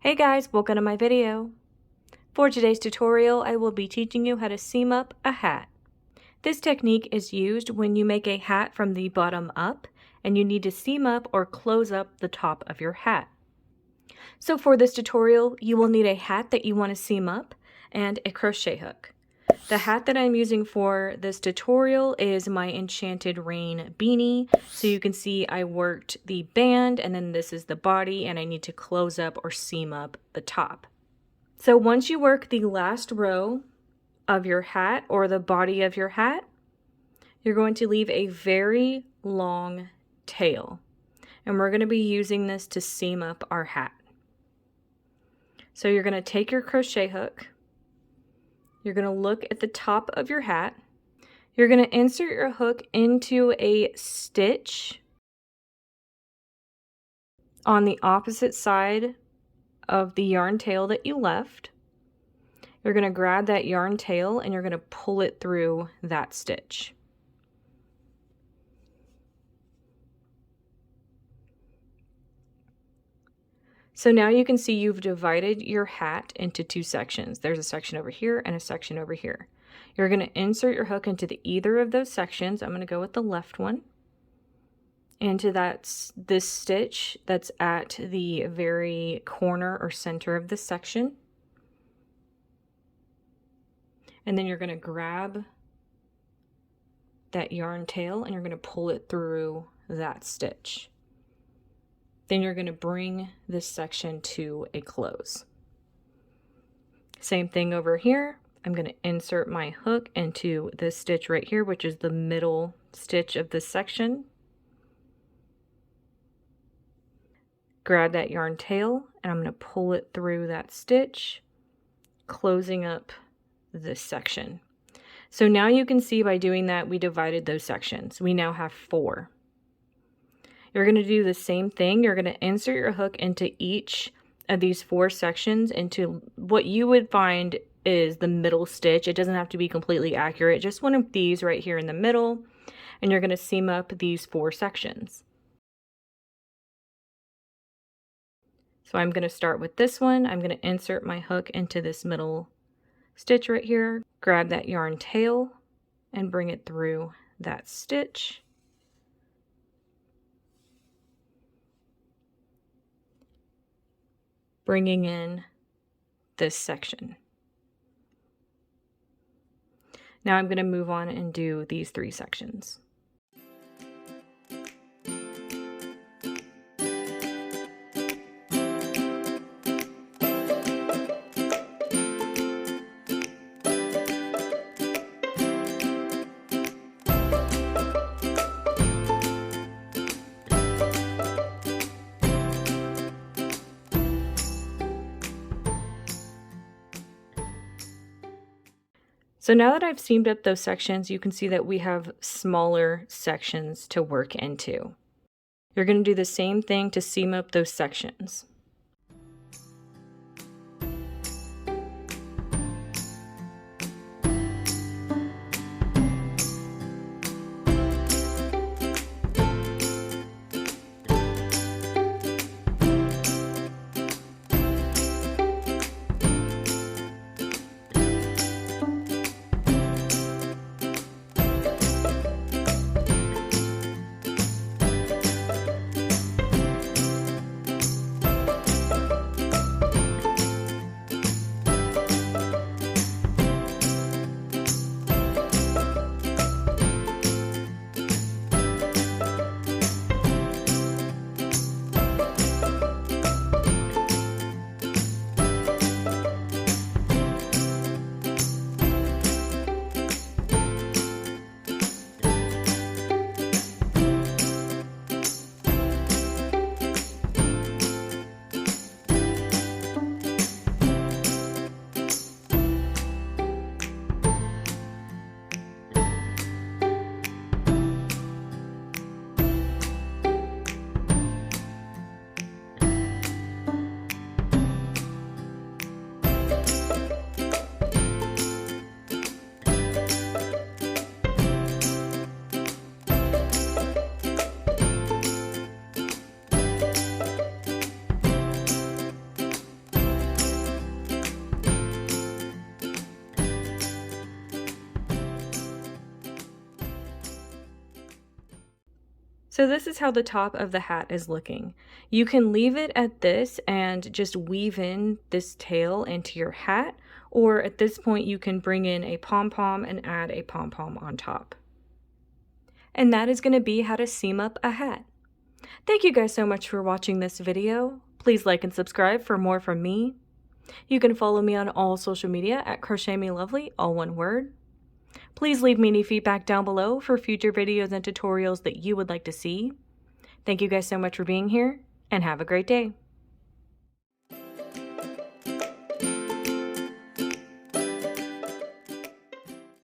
Hey guys, welcome to my video. For today's tutorial, I will be teaching you how to seam up a hat. This technique is used when you make a hat from the bottom up and you need to seam up or close up the top of your hat. So for this tutorial, you will need a hat that you want to seam up and a crochet hook. The hat that I'm using for this tutorial is my Enchanted Rain beanie. So you can see I worked the band and then this is the body and I need to close up or seam up the top. So once you work the last row of your hat or the body of your hat, you're going to leave a very long tail. And we're going to be using this to seam up our hat. So you're going to take your crochet hook. You're going to look at the top of your hat. You're going to insert your hook into a stitch on the opposite side of the yarn tail that you left. You're going to grab that yarn tail and you're going to pull it through that stitch. So now you can see you've divided your hat into two sections. There's a section over here and a section over here. You're going to insert your hook into either of those sections. I'm going to go with the left one. Into this stitch that's at the very corner or center of the section. And then you're going to grab that yarn tail and you're going to pull it through that stitch. Then you're going to bring this section to a close. Same thing over here. I'm going to insert my hook into this stitch right here, which is the middle stitch of this section. Grab that yarn tail and I'm going to pull it through that stitch, closing up this section. So now you can see by doing that, we divided those sections. We now have 4. You're going to do the same thing. You're going to insert your hook into each of these 4 sections into what you would find is the middle stitch. It doesn't have to be completely accurate, just one of these right here in the middle, and you're going to seam up these 4 sections. So I'm going to start with this one. I'm going to insert my hook into this middle stitch right here, grab that yarn tail and bring it through that stitch. Bringing in this section. Now I'm going to move on and do these 3 sections. So now that I've seamed up those sections, you can see that we have smaller sections to work into. You're going to do the same thing to seam up those sections. So this is how the top of the hat is looking. You can leave it at this and just weave in this tail into your hat, or at this point you can bring in a pom-pom and add a pom-pom on top. And that is going to be how to seam up a hat. Thank you guys so much for watching this video. Please like and subscribe for more from me. You can follow me on all social media at crochetmelovely, all one word. Please leave me any feedback down below for future videos and tutorials that you would like to see. Thank you guys so much for being here, and have a great day.